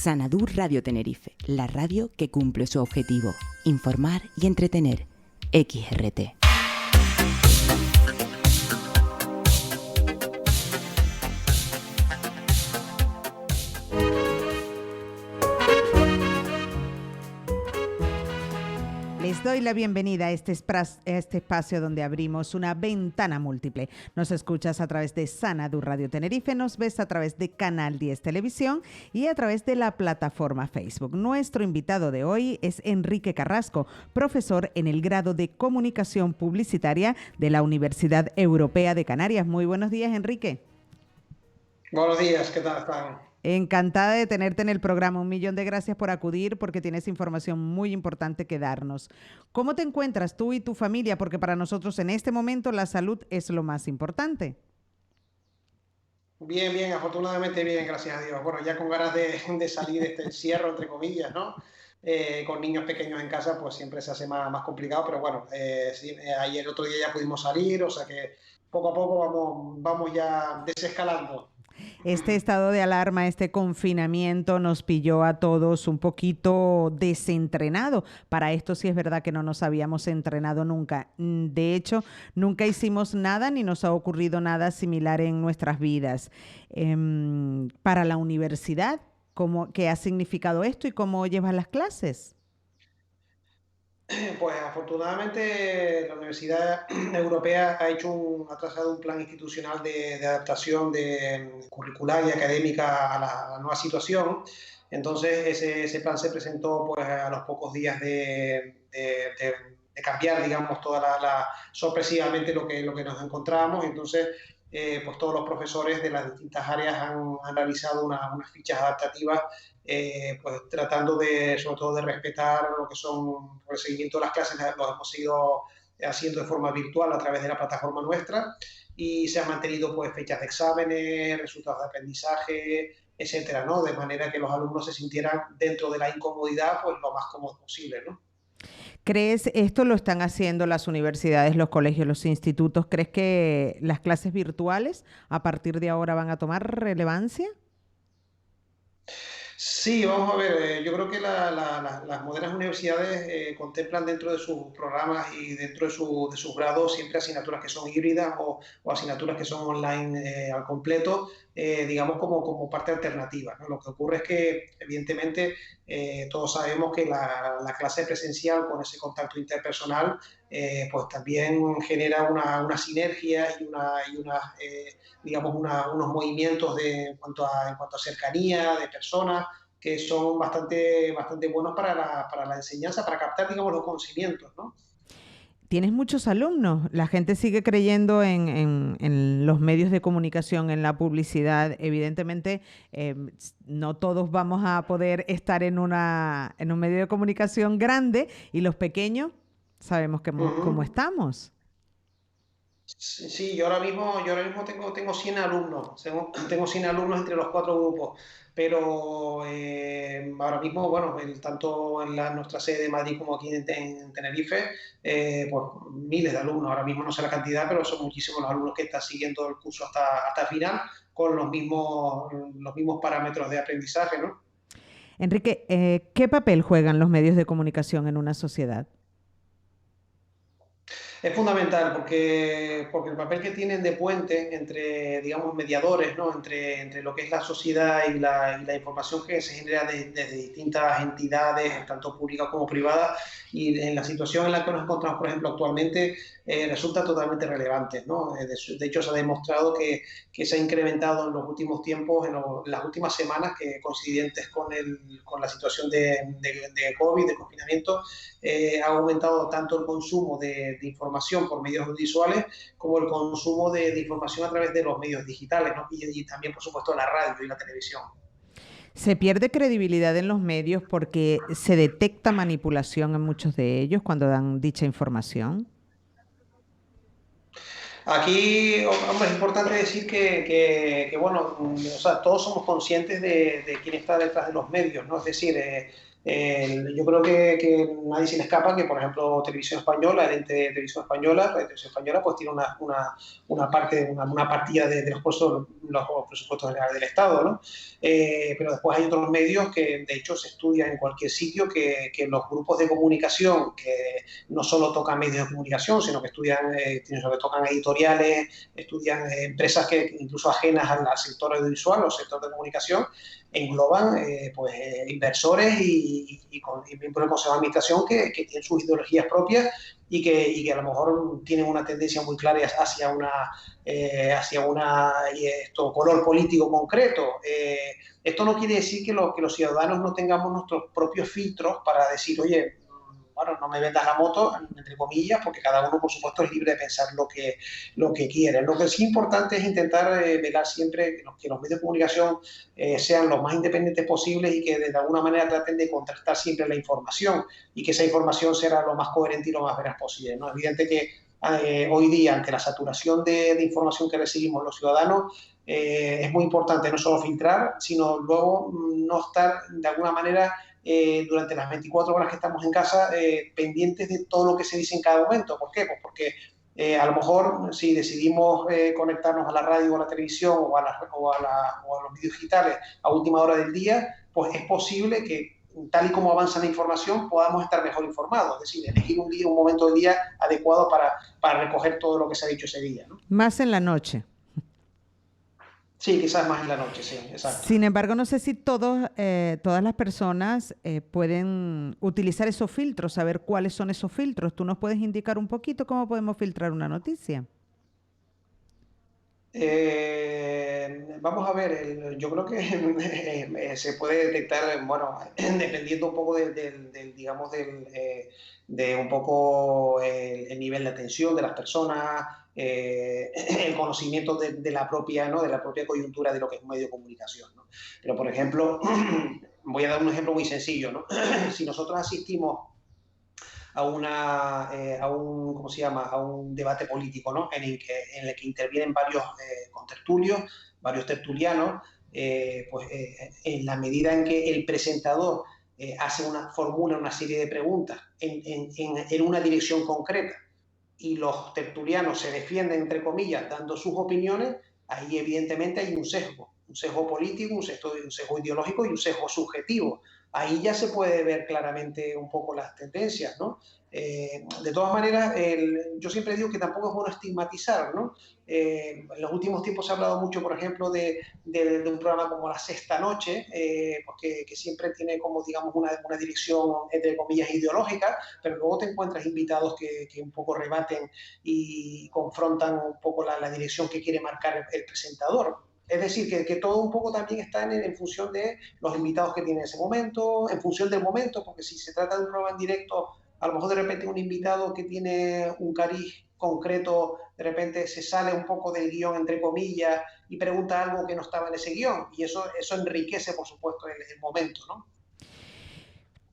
Xanadu Radio Tenerife, la radio que cumple su objetivo, informar y entretener. XRT. Les doy la bienvenida a este espacio donde abrimos una ventana múltiple. Nos escuchas a través de Xanadu Radio Tenerife, nos ves a través de Canal 10 Televisión y a través de la plataforma Facebook. Nuestro invitado de hoy es Enrique Carrasco, profesor en el grado de Comunicación Publicitaria de la Universidad Europea de Canarias. Muy buenos días, Enrique. Buenos días, ¿qué tal están? Encantada de tenerte en el programa. 1.000.000 de gracias por acudir porque tienes información muy importante que darnos. ¿Cómo te encuentras tú y tu familia? Porque para nosotros en este momento la salud es lo más importante. Bien, afortunadamente bien, gracias a Dios. Bueno, ya con ganas de salir de este encierro, entre comillas, ¿no? Con niños pequeños en casa, pues siempre se hace más complicado, pero bueno, sí, ayer otro día ya pudimos salir, o sea que poco a poco vamos ya desescalando. Este estado de alarma, este confinamiento nos pilló a todos un poquito desentrенado. Para esto sí es verdad que no nos habíamos entrenado nunca. De hecho, nunca hicimos nada ni nos ha ocurrido nada similar en nuestras vidas. Para la universidad, ¿qué ha significado esto y cómo llevas las clases? Pues afortunadamente la Universidad Europea ha trazado un plan institucional de adaptación curricular y académica a la nueva situación. Entonces ese plan se presentó pues, a los pocos días de cambiar, digamos, sorpresivamente lo que nos encontrábamos. Entonces, pues todos los profesores de las distintas áreas han realizado unas fichas adaptativas, pues tratando sobre todo de respetar lo que son el seguimiento de las clases. Lo hemos seguido haciendo de forma virtual a través de la plataforma nuestra y se han mantenido pues fechas de exámenes, resultados de aprendizaje, etcétera, ¿no? De manera que los alumnos se sintieran dentro de la incomodidad pues lo más cómodo posible, ¿no? ¿Crees esto lo están haciendo las universidades, los colegios, los institutos? ¿Crees que las clases virtuales a partir de ahora van a tomar relevancia? Sí, vamos a ver, yo creo que las modernas universidades contemplan dentro de sus programas y dentro de sus grados siempre asignaturas que son híbridas o asignaturas que son online al completo, digamos como parte alternativa, ¿no? Lo que ocurre es que, evidentemente, todos sabemos que la clase presencial con ese contacto interpersonal pues también genera una sinergia y digamos unos movimientos en cuanto a cercanía de personas que son bastante buenos para la enseñanza, para captar, digamos, los conocimientos, ¿no? Tienes muchos alumnos. La gente sigue creyendo en los medios de comunicación, en la publicidad. Evidentemente, no todos vamos a poder estar en un medio de comunicación grande y los pequeños sabemos cómo estamos. Sí, yo ahora mismo tengo 100 alumnos, tengo 100 alumnos entre los 4 grupos, pero ahora mismo, bueno, tanto en nuestra sede de Madrid como aquí en Tenerife, pues miles de alumnos, ahora mismo no sé la cantidad, pero son muchísimos los alumnos que están siguiendo el curso hasta el final con los mismos parámetros de aprendizaje, ¿no? Enrique, ¿qué papel juegan los medios de comunicación en una sociedad? Es fundamental porque el papel que tienen de puente entre, digamos, mediadores, ¿no? Entre lo que es la sociedad y la información que se genera desde distintas entidades, tanto públicas como privadas, y en la situación en la que nos encontramos, por ejemplo, actualmente, resulta totalmente relevante, ¿no? De hecho, se ha demostrado que se ha incrementado en los últimos tiempos, en las últimas semanas, que coincidentes con la situación de COVID, de confinamiento, ha aumentado tanto el consumo de información por medios audiovisuales como el consumo de información a través de los medios digitales, ¿no? Y también, por supuesto, la radio y la televisión. ¿Se pierde credibilidad en los medios porque se detecta manipulación en muchos de ellos cuando dan dicha información? Aquí, hombre, es importante decir que bueno, o sea, todos somos conscientes de quién está detrás de los medios, ¿no? Es decir, Yo creo que nadie se le escapa que, por ejemplo, Televisión Española, el ente de Televisión Española, Radio Televisión Española, pues tiene una partida de los presupuestos generales del Estado, ¿no? Pero después hay otros medios que, de hecho, se estudian en cualquier sitio que los grupos de comunicación, que no solo tocan medios de comunicación, sino que sino que tocan editoriales, estudian empresas que incluso ajenas al sector audiovisual o sector de comunicación, engloban inversores y miembros del Consejo de Administración que tienen sus ideologías propias y que a lo mejor tienen una tendencia muy clara hacia una color político concreto. Esto no quiere decir que los ciudadanos no tengamos nuestros propios filtros para decir, oye, bueno, no me vendas la moto, entre comillas, porque cada uno, por supuesto, es libre de pensar lo que quiere. Lo que sí es importante es intentar velar siempre que los medios de comunicación sean los más independientes posibles y que de alguna manera traten de contrastar siempre la información y que esa información sea lo más coherente y lo más veraz posible, ¿no? Es evidente que hoy día, ante la saturación de información que recibimos los ciudadanos, es muy importante no solo filtrar, sino luego no estar de alguna manera durante las 24 horas que estamos en casa pendientes de todo lo que se dice en cada momento. ¿Por qué? Pues porque a lo mejor si decidimos conectarnos a la radio o a la televisión o a los medios digitales a última hora del día, pues es posible que tal y como avanza la información podamos estar mejor informados, es decir, elegir un momento del día adecuado para recoger todo lo que se ha dicho ese día, ¿no? Más en la noche. Sí, quizás más en la noche, sí, exacto. Sin embargo, no sé si todas las personas pueden utilizar esos filtros, saber cuáles son esos filtros. ¿Tú nos puedes indicar un poquito cómo podemos filtrar una noticia? Vamos a ver, yo creo que se puede detectar, bueno, dependiendo un poco digamos, de un poco el nivel de atención de las personas, el conocimiento de la propia, ¿no? De la propia coyuntura de lo que es un medio de comunicación, ¿no? Pero, por ejemplo, voy a dar un ejemplo muy sencillo, ¿no? Si nosotros asistimos ¿cómo se llama? A un debate político, ¿no? En el que intervienen varios contertulios, varios tertulianos, en la medida en que el presentador formula una serie de preguntas en una dirección concreta y los tertulianos se defienden, entre comillas, dando sus opiniones, ahí evidentemente hay un sesgo político, un sesgo ideológico y un sesgo subjetivo. Ahí ya se puede ver claramente un poco las tendencias, ¿no? De todas maneras, yo siempre digo que tampoco es bueno estigmatizar, ¿no? En los últimos tiempos se ha hablado mucho, por ejemplo, de un programa como La Sexta Noche, que siempre tiene como, digamos, una dirección, entre comillas, ideológica, pero luego te encuentras invitados que un poco rebaten y confrontan un poco la dirección que quiere marcar el presentador. Es decir, que todo un poco también está en función de los invitados que tiene en ese momento, en función del momento, porque si se trata de un programa en directo, a lo mejor de repente un invitado que tiene un cariz concreto, de repente se sale un poco del guión, entre comillas, y pregunta algo que no estaba en ese guión, y eso enriquece, por supuesto, el momento, ¿no?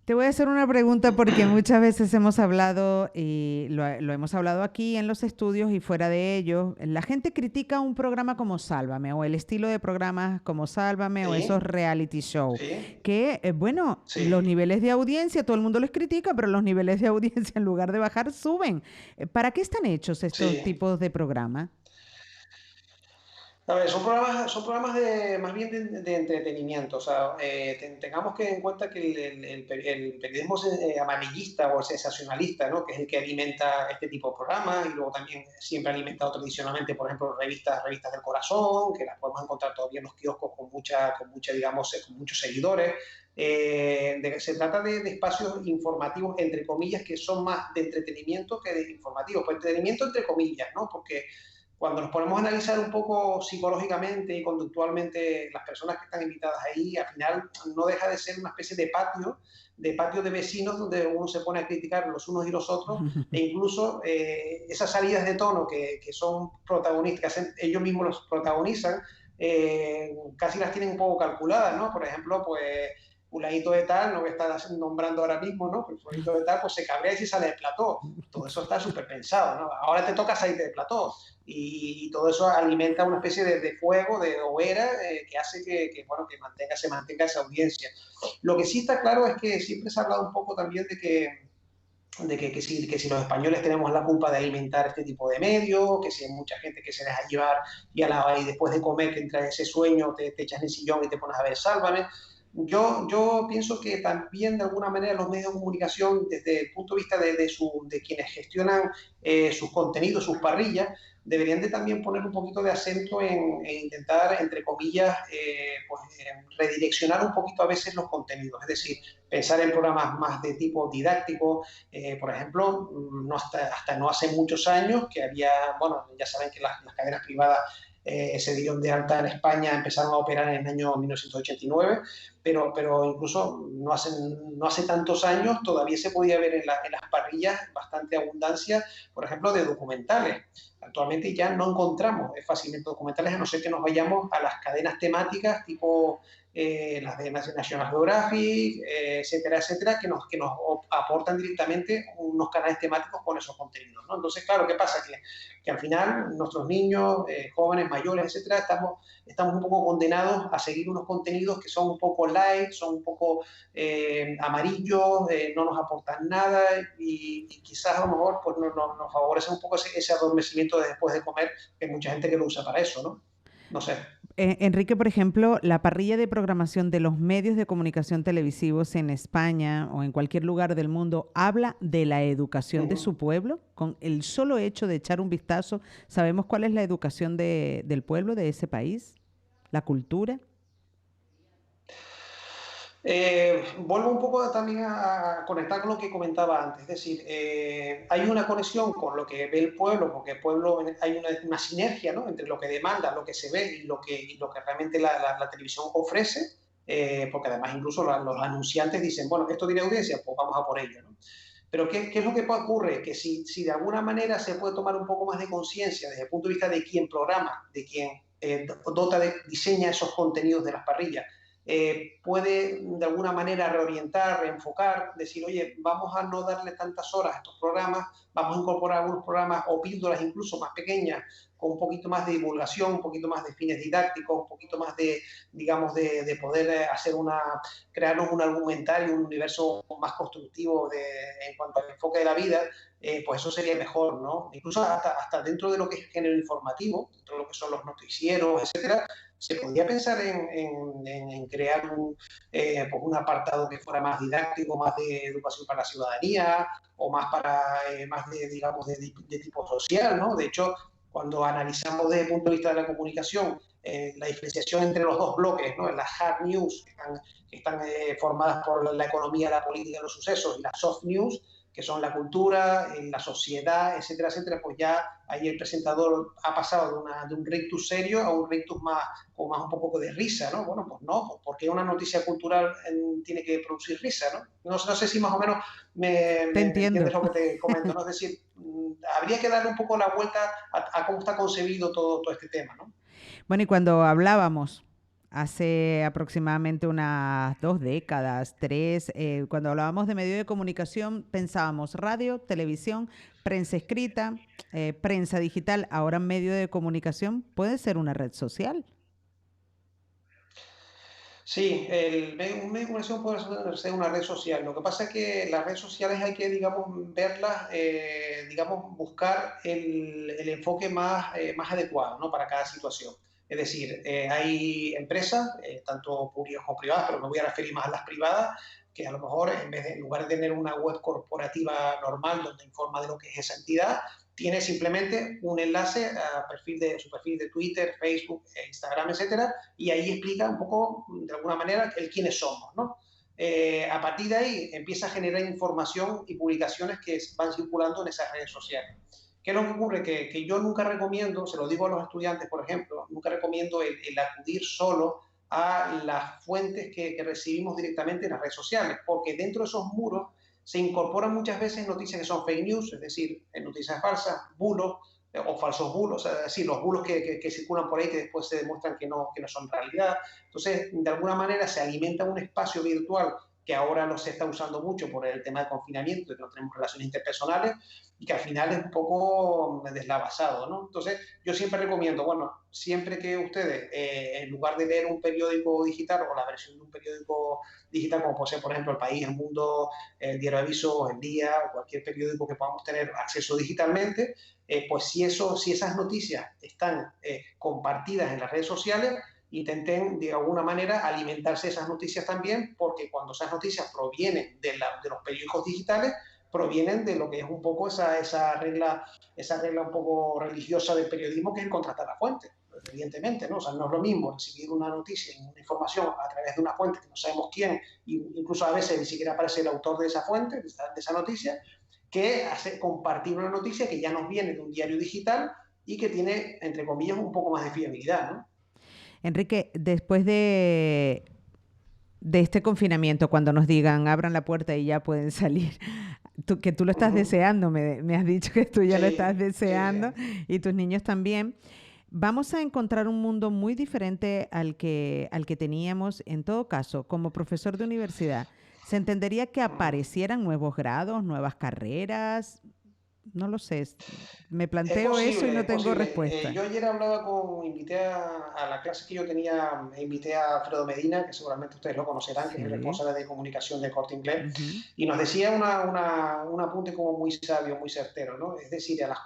Te voy a hacer una pregunta porque muchas veces hemos hablado, y lo hemos hablado aquí en los estudios y fuera de ellos. La gente critica un programa como Sálvame o el estilo de programas como Sálvame o esos reality shows. Sí. Que, los niveles de audiencia, todo el mundo les critica, pero los niveles de audiencia en lugar de bajar suben. ¿Para qué están hechos estos tipos de programas? A ver, son programas más bien de entretenimiento. O sea, tengamos que en cuenta que el periodismo amarillista o sensacionalista, ¿no? Que es el que alimenta este tipo de programas y luego también siempre ha alimentado tradicionalmente, por ejemplo, revistas del corazón, que las podemos encontrar todavía en los kioscos con digamos, con muchos seguidores. Se trata de espacios informativos, entre comillas, que son más de entretenimiento que de informativos. Pues entretenimiento entre comillas, ¿no? Porque cuando nos ponemos a analizar un poco psicológicamente y conductualmente las personas que están invitadas ahí, al final no deja de ser una especie de patio de vecinos donde uno se pone a criticar los unos y los otros, e incluso esas salidas de tono que son protagonistas, que ellos mismos los protagonizan, casi las tienen un poco calculadas, ¿no? Por ejemplo, pues fulanito de tal, no voy a estar nombrando ahora mismo, ¿no? Pero fulanito de tal, pues se cabrea y se sale del plató. Todo eso está súper pensado, ¿no? Ahora te toca salir del plató. Y todo eso alimenta una especie de fuego, de hoguera, que hace que se mantenga esa audiencia. Lo que sí está claro es que siempre se ha hablado un poco también que si los españoles tenemos la culpa de alimentar este tipo de medios, que si hay mucha gente que se deja llevar y después de comer que entra ese sueño, te echas en el sillón y te pones a ver Sálvame. Yo pienso que también de alguna manera los medios de comunicación, desde el punto de vista de quienes gestionan sus contenidos, sus parrillas, deberían de también poner un poquito de acento en intentar, entre comillas, redireccionar un poquito a veces los contenidos. Es decir, pensar en programas más de tipo didáctico. Por ejemplo, hasta no hace muchos años que había, bueno, ya saben que las cadenas privadas se dieron de alta en España, empezaron a operar en el año 1989, pero incluso no hace tantos años todavía se podía ver en las parrillas bastante abundancia, por ejemplo, de documentales. Actualmente ya no encontramos fácilmente documentales, a no ser que nos vayamos a las cadenas temáticas tipo las de National Geographic, etcétera, etcétera, que nos aportan directamente unos canales temáticos con esos contenidos, ¿no? Entonces, claro, ¿qué pasa? Que al final nuestros niños, jóvenes, mayores, etcétera, estamos un poco condenados a seguir unos contenidos que son un poco light, son un poco amarillos, no nos aportan nada y quizás a lo mejor pues, nos favorece un poco ese adormecimiento de después de comer, que hay mucha gente que lo usa para eso, ¿no? No sé. Enrique, por ejemplo, la parrilla de programación de los medios de comunicación televisivos en España o en cualquier lugar del mundo habla de la educación de su pueblo. Con el solo hecho de echar un vistazo, ¿sabemos cuál es la educación del pueblo de ese país? ¿La cultura? Vuelvo un poco también a conectar con lo que comentaba antes, es decir, hay una conexión con lo que ve el pueblo, porque el pueblo hay una sinergia, ¿no?, entre lo que demanda, lo que se ve y lo que realmente la televisión ofrece, porque además incluso los anunciantes dicen, bueno, esto tiene audiencia, pues vamos a por ello, ¿no? Pero ¿qué es lo que ocurre? Que si de alguna manera se puede tomar un poco más de conciencia desde el punto de vista de quien programa, de quien diseña esos contenidos de las parrillas, puede de alguna manera reorientar, reenfocar, decir, oye, vamos a no darle tantas horas a estos programas, vamos a incorporar algunos programas o píldoras incluso más pequeñas, con un poquito más de divulgación, un poquito más de fines didácticos, un poquito más de, digamos, de poder crearnos un argumentario, un universo más constructivo en cuanto al enfoque de la vida, pues eso sería mejor, ¿no? Incluso hasta dentro de lo que es género informativo, dentro de lo que son los noticieros, etcétera, se podría pensar en crear pues un apartado que fuera más didáctico, más de educación para la ciudadanía o más de digamos, de tipo social, ¿no? De hecho, cuando analizamos desde el punto de vista de la comunicación, la diferenciación entre los dos bloques, ¿no?, las hard news, que están formadas por la economía, la política, los sucesos, y las soft news, que son la cultura, la sociedad, etcétera, etcétera, pues ya ahí el presentador ha pasado de un rictus serio a un rictus más un poco de risa, ¿no? Bueno, pues no, porque una noticia cultural tiene que producir risa, ¿no? No sé si más o menos me entiendes lo que te comento, ¿no? Es decir, habría que darle un poco la vuelta a cómo está concebido todo este tema, ¿no? Bueno, y cuando hablábamos hace aproximadamente unas 2 décadas, 3, cuando hablábamos de medio de comunicación, pensábamos radio, televisión, prensa escrita, prensa digital. Ahora medio de comunicación puede ser una red social. Sí, un medio de comunicación puede ser una red social. Lo que pasa es que las redes sociales hay que, digamos, verlas, digamos, buscar el enfoque más adecuado, ¿no?, para cada situación. Es decir, hay empresas, tanto públicas como privadas, pero me voy a referir más a las privadas, que a lo mejor en lugar de tener una web corporativa normal donde informa de lo que es esa entidad, tiene simplemente un enlace a su perfil de Twitter, Facebook, Instagram, etcétera, y ahí explica un poco, de alguna manera, quiénes somos, ¿no? A partir de ahí empieza a generar información y publicaciones que van circulando en esas redes sociales. ¿Qué es lo que ocurre? Que yo nunca recomiendo, se lo digo a los estudiantes, por ejemplo, nunca recomiendo el acudir solo a las fuentes que recibimos directamente en las redes sociales, porque dentro de esos muros se incorporan muchas veces noticias que son fake news, es decir, noticias falsas, bulos o falsos bulos, es decir, los bulos que circulan por ahí que después se demuestran que no son realidad. Entonces, de alguna manera se alimenta un espacio virtual que ahora no se está usando mucho por el tema de confinamiento, de que no tenemos relaciones interpersonales, y que al final es un poco deslavazado, ¿no? Entonces, yo siempre recomiendo, bueno, siempre que ustedes, en lugar de leer un periódico digital o la versión de un periódico digital, como puede ser, por ejemplo, El País, El Mundo, El Diario de Aviso, El Día, o cualquier periódico que podamos tener acceso digitalmente, pues si esas noticias están compartidas en las redes sociales, intenten de alguna manera alimentarse de esas noticias también, porque cuando esas noticias provienen de los periódicos digitales, provienen de lo que es un poco esa regla un poco religiosa del periodismo, que es el contrastar la fuente, evidentemente, ¿no? O sea, no es lo mismo recibir una noticia y una información a través de una fuente que no sabemos quién, incluso a veces ni siquiera aparece el autor de esa fuente, de esa noticia, que compartir una noticia que ya nos viene de un diario digital y que tiene, entre comillas, un poco más de fiabilidad, ¿no? Enrique, después de este confinamiento, cuando nos digan abran la puerta y ya pueden salir, que tú lo estás deseando, me has dicho que tú ya lo estás deseando, y tus niños también, vamos a encontrar un mundo muy diferente al que teníamos. En todo caso, como profesor de universidad, ¿se entendería que aparecieran nuevos grados, nuevas carreras? No lo sé, me planteo eso y no Es tengo posible. respuesta. Yo ayer hablaba invité a la clase que yo tenía, invité a Alfredo Medina, que seguramente ustedes lo conocerán, que es el Sí. responsable de comunicación de Corte Inglés, Uh-huh. y nos decía un apunte como muy sabio, muy certero, ¿no? Es decir, a las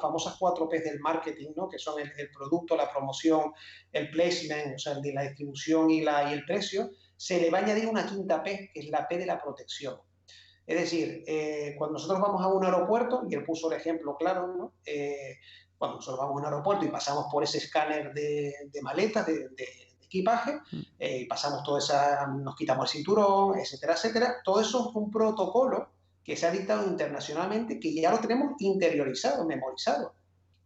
famosas 4P del marketing, ¿no? Que son el producto, la promoción, el placement, o sea, el de la distribución y el precio, se le va a añadir una quinta P, que es la P de la protección. Es decir, cuando nosotros vamos a un aeropuerto, y él puso el ejemplo claro, ¿no? Cuando nosotros vamos a un aeropuerto y pasamos por ese escáner de maletas, de equipaje, y pasamos nos quitamos el cinturón, etcétera, etcétera, todo eso es un protocolo que se ha dictado internacionalmente, que ya lo tenemos interiorizado, memorizado.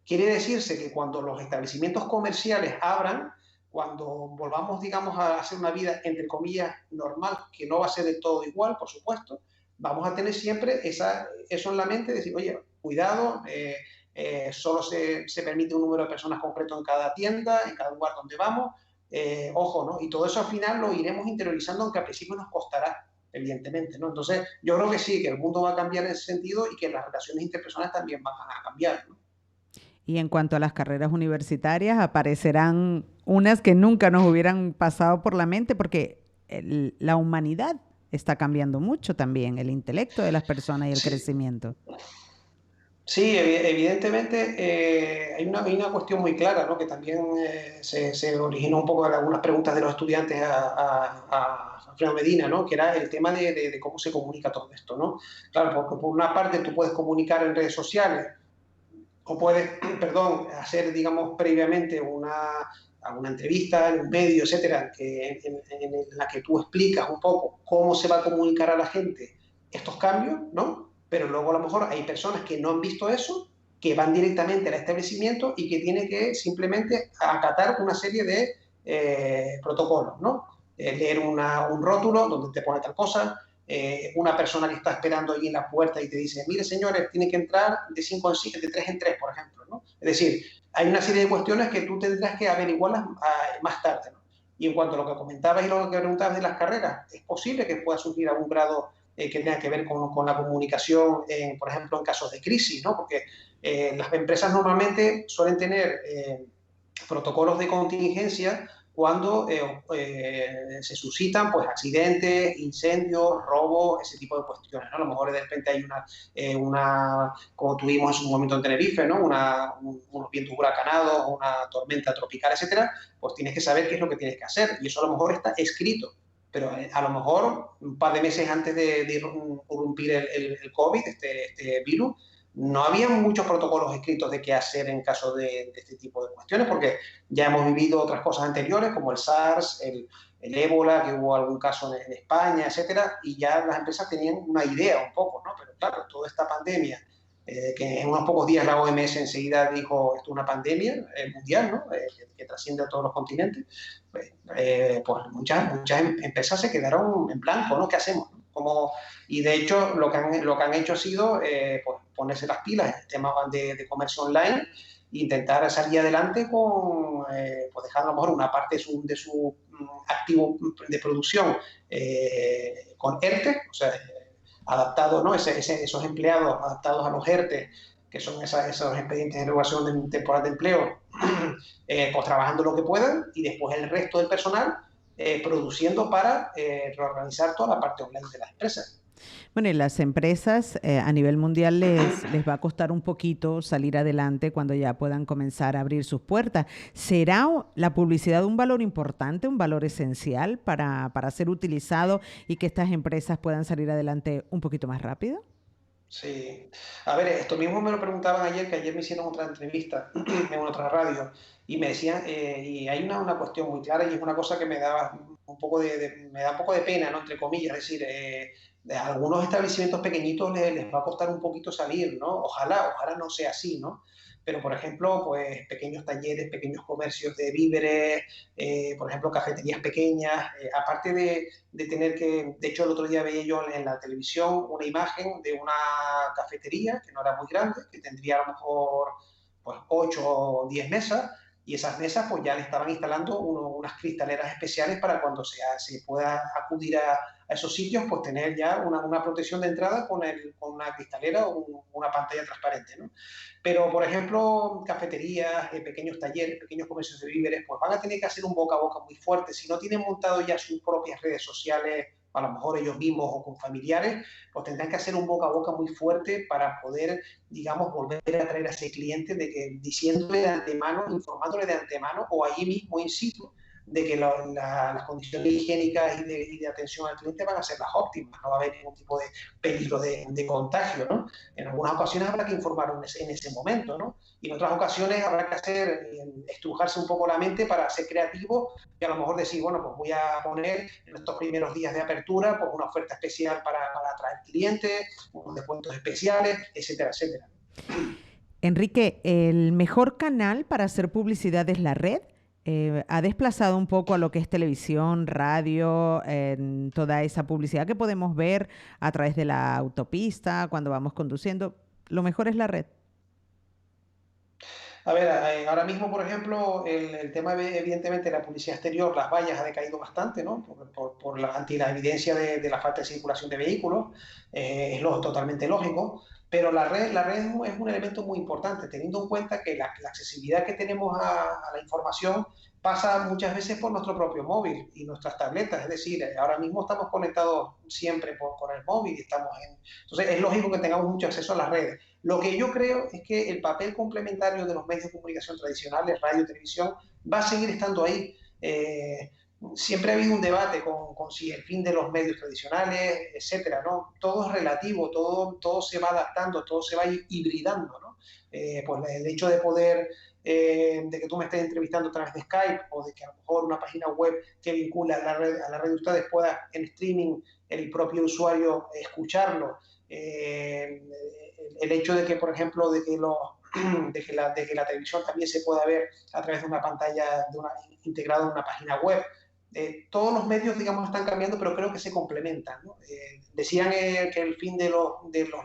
Quiere decirse que cuando los establecimientos comerciales abran, cuando volvamos, digamos, a hacer una vida, entre comillas, normal, que no va a ser de todo igual, por supuesto, vamos a tener siempre eso en la mente, de decir, oye, cuidado, solo se permite un número de personas concreto en cada tienda, en cada lugar donde vamos, ojo, ¿no? Y todo eso al final lo iremos interiorizando, aunque al principio nos costará, evidentemente, ¿no? Entonces, yo creo que sí, que el mundo va a cambiar en ese sentido y que las relaciones interpersonales también van a cambiar, ¿no? Y en cuanto a las carreras universitarias, aparecerán unas que nunca nos hubieran pasado por la mente, porque la humanidad está cambiando mucho también, el intelecto de las personas y el Sí, crecimiento. sí, evidentemente hay una cuestión muy clara, ¿no? Que también se originó un poco de algunas preguntas de los estudiantes a Alfredo Medina, ¿no? Que era el tema de cómo se comunica todo esto, ¿no? Claro, porque por una parte tú puedes comunicar en redes sociales o puedes, perdón, hacer, digamos, previamente alguna entrevista en un medio, etcétera, en la que tú explicas un poco cómo se va a comunicar a la gente estos cambios, ¿no? Pero luego a lo mejor hay personas que no han visto eso, que van directamente al establecimiento y que tienen que simplemente acatar una serie de protocolos, ¿no? Leer un rótulo donde te pone tal cosa, una persona que está esperando ahí en la puerta y te dice, mire señores, tiene que entrar de 5 en 5, de 3 en 3, por ejemplo, ¿no? Es decir, hay una serie de cuestiones que tú tendrás que averiguarlas más tarde, ¿no? Y en cuanto a lo que comentabas y lo que preguntabas de las carreras, es posible que pueda surgir algún grado que tenga que ver con la comunicación, por ejemplo, en casos de crisis, ¿no? Porque las empresas normalmente suelen tener protocolos de contingencia cuando se suscitan pues, accidentes, incendios, robos, ese tipo de cuestiones, ¿no? A lo mejor de repente hay como tuvimos en un momento en Tenerife, ¿no? Unos vientos huracanados, una tormenta tropical, etcétera, pues tienes que saber qué es lo que tienes que hacer y eso a lo mejor está escrito. Pero a lo mejor un par de meses antes de irrumpir el COVID, este virus, no había muchos protocolos escritos de qué hacer en caso de este tipo de cuestiones, porque ya hemos vivido otras cosas anteriores, como el SARS, el ébola, que hubo algún caso en España, etcétera, y ya las empresas tenían una idea un poco, ¿no? Pero claro, toda esta pandemia, que en unos pocos días la OMS enseguida dijo, esto es una pandemia mundial, ¿no? Que trasciende a todos los continentes, pues muchas empresas se quedaron en blanco, ¿no? ¿Qué hacemos? Y de hecho lo que han hecho ha sido pues, ponerse las pilas en el tema de comercio online e intentar salir adelante con pues dejar a lo mejor una parte de su activo de producción con ERTE, o sea, adaptado, ¿no? Esos empleados adaptados a los ERTE, que son esos expedientes de regulación temporal de empleo, pues trabajando lo que puedan, y después el resto del personal produciendo para reorganizar toda la parte online de las empresas. Bueno, y las empresas a nivel mundial les va a costar un poquito salir adelante cuando ya puedan comenzar a abrir sus puertas. ¿Será la publicidad un valor importante, un valor esencial para ser utilizado y que estas empresas puedan salir adelante un poquito más rápido? Sí. A ver, esto mismo me lo preguntaban ayer, que ayer me hicieron otra entrevista en otra radio, y me decían, y hay una cuestión muy clara, y es una cosa que me da un poco me da un poco de pena, ¿no? Entre comillas, es decir, a algunos establecimientos pequeñitos les va a costar un poquito salir, ¿no? Ojalá no sea así, ¿no? Pero, por ejemplo, pues pequeños talleres, pequeños comercios de víveres, por ejemplo, cafeterías pequeñas, aparte de tener que, de hecho, el otro día veía yo en la televisión una imagen de una cafetería que no era muy grande, que tendría a lo mejor pues 8 o 10 mesas, y esas mesas pues ya le estaban instalando unas cristaleras especiales para cuando se pueda acudir a esos sitios, pues tener ya una protección de entrada con una cristalera o una pantalla transparente, ¿no? Pero, por ejemplo, cafeterías, pequeños talleres, pequeños comercios de víveres, pues van a tener que hacer un boca a boca muy fuerte. Si no tienen montado ya sus propias redes sociales, a lo mejor ellos mismos o con familiares, pues tendrán que hacer un boca a boca muy fuerte para poder, digamos, volver a traer a ese cliente, diciéndole de antemano, informándole de antemano o allí mismo in situ, de que las condiciones higiénicas y de atención al cliente van a ser las óptimas, no va a haber ningún tipo de peligro de contagio, ¿no? En algunas ocasiones habrá que informar en ese momento, ¿no? Y en otras ocasiones habrá que estrujarse un poco la mente para ser creativo y a lo mejor decir, bueno, pues voy a poner en estos primeros días de apertura pues una oferta especial para atraer clientes, unos descuentos especiales, etcétera, etcétera. Enrique, ¿el mejor canal para hacer publicidad es la red? ¿Ha desplazado un poco a lo que es televisión, radio, toda esa publicidad que podemos ver a través de la autopista cuando vamos conduciendo? ¿Lo mejor es la red? A ver, ahora mismo, por ejemplo, el tema, evidentemente, de la publicidad exterior, las vallas ha decaído bastante, ¿no? Ante la evidencia de la falta de circulación de vehículos, es totalmente lógico, pero la red es un elemento muy importante, teniendo en cuenta que la accesibilidad que tenemos a la información pasa muchas veces por nuestro propio móvil y nuestras tabletas, es decir, ahora mismo estamos conectados siempre por el móvil, entonces es lógico que tengamos mucho acceso a las redes. Lo que yo creo es que el papel complementario de los medios de comunicación tradicionales, radio y televisión, va a seguir estando ahí. Siempre ha habido un debate con si el fin de los medios tradicionales, etcétera, ¿no? Todo es relativo, todo se va adaptando, todo se va hibridando, ¿no? Pues el hecho de poder, de que tú me estés entrevistando a través de Skype o de que a lo mejor una página web que vincula a la red de ustedes pueda en streaming el propio usuario escucharlo. El hecho de que, por ejemplo, de que la televisión también se pueda ver a través de una pantalla integrada en una página web. Todos los medios, digamos, están cambiando, pero creo que se complementan, ¿no? Decían que el fin de los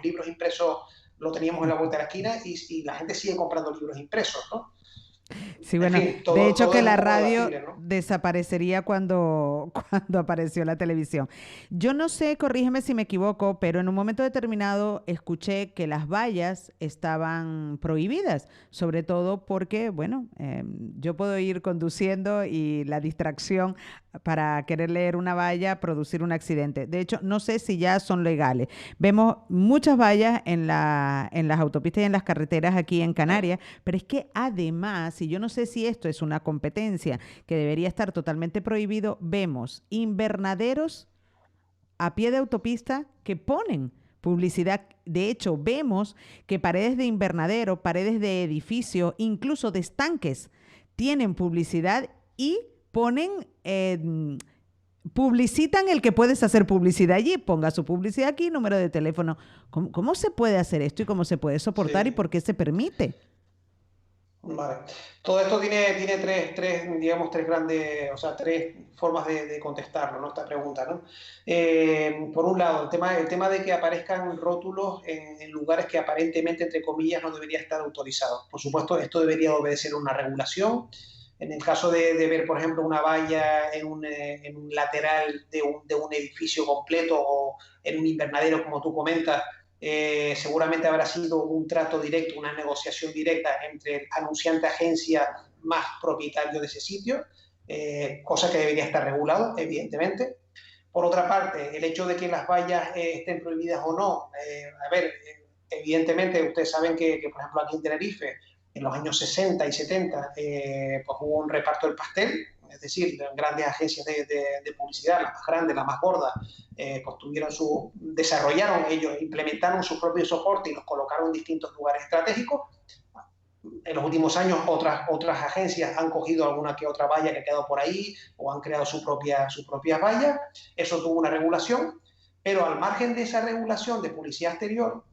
libros impresos lo teníamos en la vuelta de la esquina y la gente sigue comprando libros impresos, ¿no? Sí, bueno, en fin, de hecho todo que es la un poco radio debatible, ¿no? desaparecería cuando apareció la televisión. Yo no sé, corrígeme si me equivoco, pero en un momento determinado escuché que las vallas estaban prohibidas, sobre todo porque, bueno, yo puedo ir conduciendo y la distracción para querer leer una valla, producir un accidente. De hecho, no sé si ya son legales. Vemos muchas vallas en las autopistas y en las carreteras aquí en Canarias, pero es que además, y yo no sé si esto es una competencia que debería estar totalmente prohibido, vemos invernaderos a pie de autopista que ponen publicidad. De hecho, vemos que paredes de invernadero, paredes de edificio, incluso de estanques, tienen publicidad y ponen, publicitan el que puedes hacer publicidad allí. Ponga su publicidad aquí, número de teléfono. ¿Cómo se puede hacer esto y cómo se puede soportar y Sí. por qué se permite? Vale. Todo esto tiene digamos, tres grandes, o sea, tres formas de contestarlo, ¿no? Esta pregunta, ¿no? Por un lado, el tema de que aparezcan rótulos en lugares que aparentemente, entre comillas, no debería estar autorizados. Por supuesto, esto debería obedecer una regulación En el caso de ver, por ejemplo, una valla en un lateral de un edificio completo o en un invernadero, como tú comentas, seguramente habrá sido un trato directo, una negociación directa entre el anunciante agencia más propietario de ese sitio, cosa que debería estar regulado, evidentemente. Por otra parte, el hecho de que las vallas estén prohibidas o no, evidentemente ustedes saben que, por ejemplo, aquí en Tenerife, en los años 60 y 70, pues hubo un reparto del pastel, es decir, grandes agencias de publicidad, las más grandes, las más gordas, pues desarrollaron ellos, implementaron su propio soporte y los colocaron en distintos lugares estratégicos. En los últimos años otras agencias han cogido alguna que otra valla que ha quedado por ahí o han creado sus propias vallas. Eso tuvo una regulación, pero al margen de esa regulación de publicidad exterior,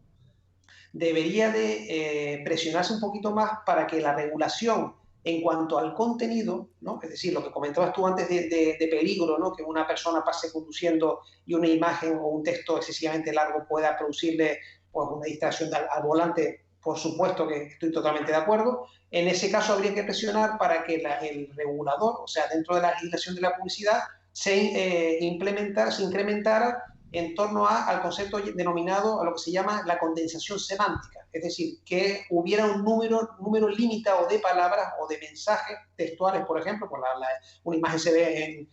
debería de presionarse un poquito más para que la regulación en cuanto al contenido, ¿no? Es decir, lo que comentabas tú antes de peligro, ¿no? Que una persona pase conduciendo y una imagen o un texto excesivamente largo pueda producirle pues, una distracción al volante. Por supuesto que estoy totalmente de acuerdo. En ese caso habría que presionar para que el regulador, o sea, dentro de la legislación de la publicidad, se incrementara en torno al concepto denominado a lo que se llama la condensación semántica, es decir, que hubiera un número limitado de palabras o de mensajes textuales, por ejemplo, pues una imagen se ve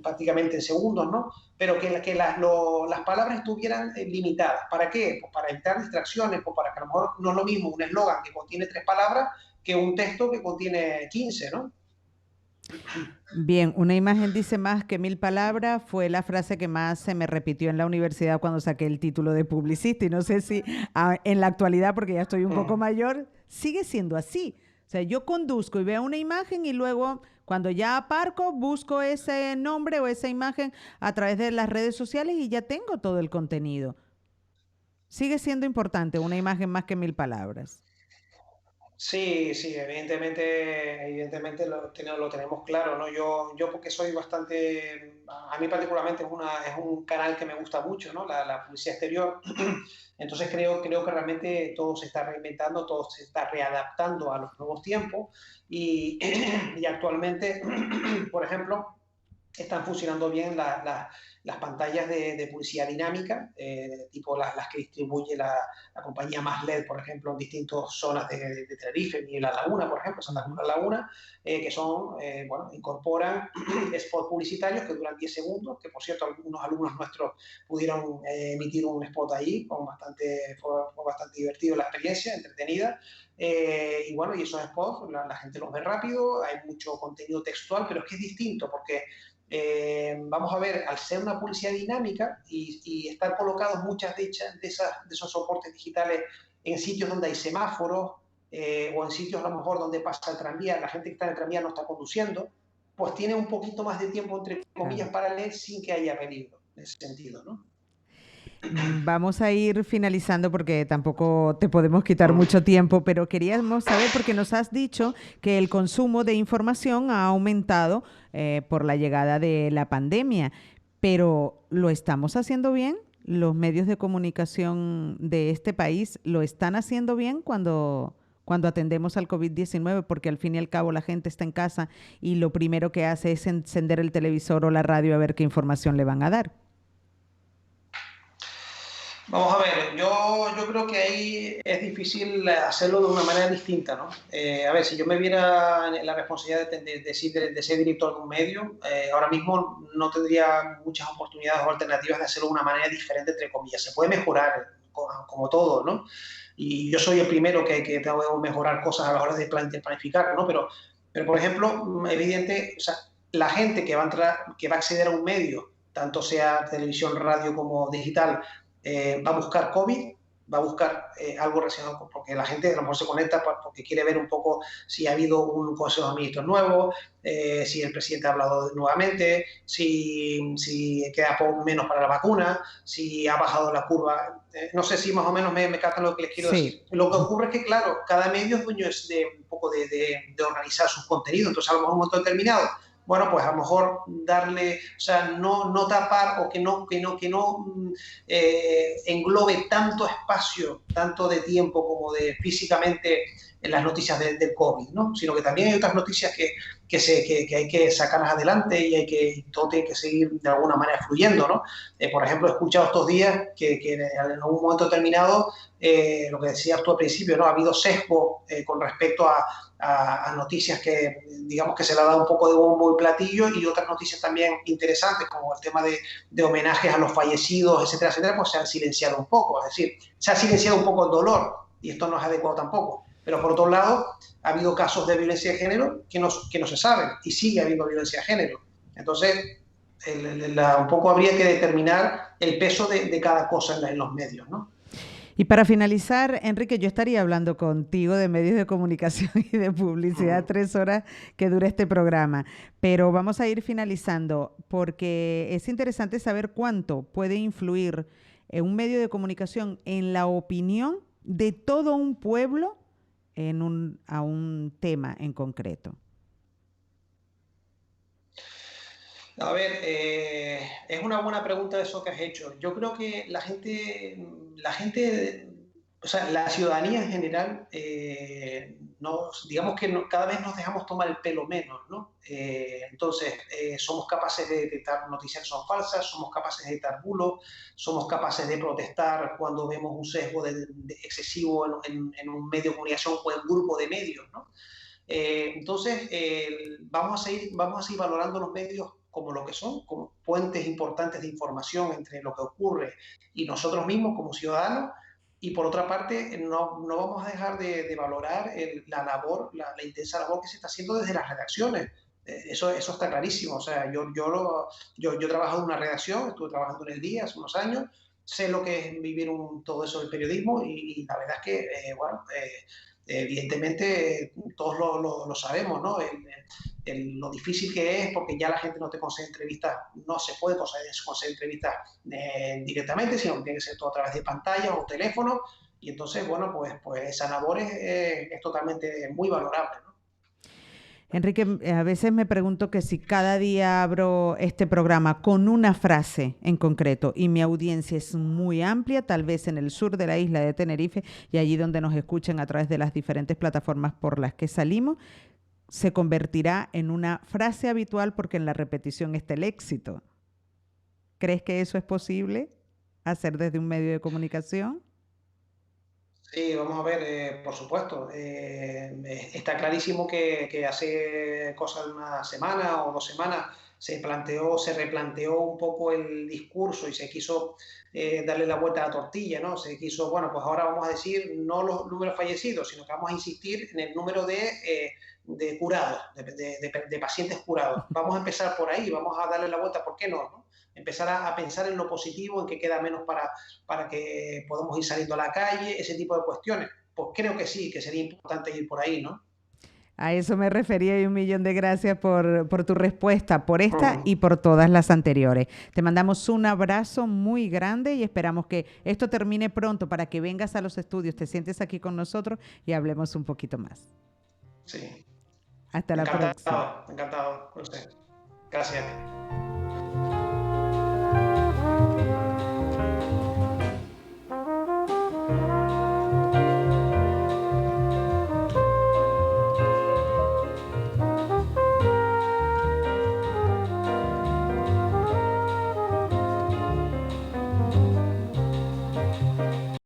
prácticamente en segundos, ¿no? Pero que las palabras estuvieran limitadas. ¿Para qué? Pues para evitar distracciones, pues para que a lo mejor no es lo mismo un eslogan que contiene 3 palabras que un texto que contiene 15, ¿no? Bien, una imagen dice más que 1000 palabras fue la frase que más se me repitió en la universidad cuando saqué el título de publicista y no sé si en la actualidad, porque ya estoy un poco mayor, sigue siendo así. O sea, yo conduzco y veo una imagen y luego cuando ya aparco busco ese nombre o esa imagen a través de las redes sociales y ya tengo todo el contenido. Sigue siendo importante una imagen más que 1000 palabras. Sí, sí, evidentemente lo tenemos claro, ¿no? Yo porque soy bastante, a mí particularmente es un canal que me gusta mucho, ¿no? La publicidad exterior. Entonces creo que realmente todo se está reinventando, todo se está readaptando a los nuevos tiempos y, y actualmente, por ejemplo, están funcionando bien las pantallas de publicidad dinámica, tipo las que distribuye la compañía Más LED, por ejemplo, en distintas zonas de Tenerife, y La Laguna, por ejemplo, Santa Cruz de la Laguna, que son, incorporan spots publicitarios que duran 10 segundos, que por cierto algunos alumnos nuestros pudieron emitir un spot ahí, fue bastante divertido la experiencia, entretenida. Y bueno, y esos spots, la gente los ve rápido, hay mucho contenido textual, pero es que es distinto porque vamos a ver, al ser una publicidad dinámica y estar colocados muchas de esos soportes digitales en sitios donde hay semáforos o en sitios a lo mejor donde pasa el tranvía, la gente que está en el tranvía no está conduciendo, pues tiene un poquito más de tiempo, entre comillas, para leer sin que haya peligro, en ese sentido, ¿no? Vamos a ir finalizando porque tampoco te podemos quitar mucho tiempo, pero queríamos saber, porque nos has dicho que el consumo de información ha aumentado por la llegada de la pandemia, pero ¿lo estamos haciendo bien? ¿Los medios de comunicación de este país lo están haciendo bien cuando atendemos al COVID-19? Porque al fin y al cabo la gente está en casa y lo primero que hace es encender el televisor o la radio a ver qué información le van a dar. Vamos a ver, yo creo que ahí es difícil hacerlo de una manera distinta, ¿no? A ver, si yo me viera en la responsabilidad de ser director de un medio, ahora mismo no tendría muchas oportunidades o alternativas de hacerlo de una manera diferente, entre comillas. Se puede mejorar, como todo, ¿no? Y yo soy el primero que tengo que mejorar cosas a la hora de planificar, ¿no? Pero por ejemplo, evidente, o sea, la gente que va a acceder a un medio, tanto sea televisión, radio como digital, va a buscar COVID, va a buscar algo relacionado porque la gente a lo mejor se conecta porque quiere ver un poco si ha habido un consejo de ministros nuevo, si el presidente ha hablado nuevamente, si queda menos para la vacuna, si ha bajado la curva. No sé si más o menos me captan lo que les quiero decir. Lo que ocurre es que, claro, cada medio es dueño de un poco de organizar sus contenidos. Entonces, a lo mejor un momento determinado, bueno, pues a lo mejor darle, o sea, no tapar o que no englobe tanto espacio, tanto de tiempo como de físicamente en las noticias del COVID, ¿no? Sino que también hay otras noticias que que hay que sacarlas adelante y todo tiene que seguir de alguna manera fluyendo, ¿no? Por ejemplo, he escuchado estos días que en algún momento determinado, lo que decías tú al principio, ¿no? Ha habido sesgo con respecto a noticias que, digamos, que se le ha dado un poco de bombo y platillo, y otras noticias también interesantes, como el tema de homenajes a los fallecidos, etcétera, etcétera, pues se han silenciado un poco. Es decir, se ha silenciado un poco el dolor, y esto no es adecuado tampoco. Pero por otro lado, ha habido casos de violencia de género que no se saben, y sigue habiendo violencia de género. Entonces, un poco habría que determinar el peso de cada cosa en los medios, ¿no? Y para finalizar, Enrique, yo estaría hablando contigo de medios de comunicación y de publicidad 3 horas que dura este programa, pero vamos a ir finalizando porque es interesante saber cuánto puede influir un medio de comunicación en la opinión de todo un pueblo a un tema en concreto. A ver, es una buena pregunta eso que has hecho. Yo creo que la gente, o sea, la ciudadanía en general, digamos que cada vez nos dejamos tomar el pelo menos, ¿no? Entonces, somos capaces de detectar noticias que son falsas, somos capaces de detectar bulos, somos capaces de protestar cuando vemos un sesgo excesivo en un medio de comunicación o en un grupo de medios, ¿no? Entonces, vamos a seguir valorando los medios como lo que son, como puentes importantes de información entre lo que ocurre y nosotros mismos como ciudadanos. Y por otra parte, no vamos a dejar de valorar la labor, la intensa labor que se está haciendo desde las redacciones. Eso está clarísimo. O sea, yo he trabajado en una redacción, estuve trabajando en El Día hace unos años, sé lo que es vivir todo eso del periodismo, y la verdad es que, evidentemente todos lo sabemos, ¿no? Lo difícil que es, porque ya la gente no te concede entrevistas, no se puede conceder entrevistas directamente, sino que tiene que ser todo a través de pantallas o teléfono, y entonces, bueno, pues esa labor es totalmente muy valorable, ¿no? Enrique, a veces me pregunto que si cada día abro este programa con una frase en concreto y mi audiencia es muy amplia, tal vez en el sur de la isla de Tenerife y allí donde nos escuchen a través de las diferentes plataformas por las que salimos, se convertirá en una frase habitual porque en la repetición está el éxito. ¿Crees que eso es posible hacer desde un medio de comunicación? Sí, vamos a ver, por supuesto. Está clarísimo que hace cosa de una semana o 2 semanas se replanteó un poco el discurso y se quiso darle la vuelta a la tortilla, ¿no? Se quiso, bueno, pues ahora vamos a decir no los números fallecidos, sino que vamos a insistir en el número de curados, de pacientes curados. Vamos a empezar por ahí, vamos a darle la vuelta, ¿por qué no? Empezar a pensar en lo positivo, en que queda menos para que podamos ir saliendo a la calle, ese tipo de cuestiones. Pues creo que sí, que sería importante ir por ahí, ¿no? A eso me refería, y 1.000.000 de gracias por tu respuesta, por esta y por todas las anteriores. Te mandamos un abrazo muy grande y esperamos que esto termine pronto para que vengas a los estudios, te sientes aquí con nosotros y hablemos un poquito más. Sí. Hasta la próxima. Encantado. Gracias.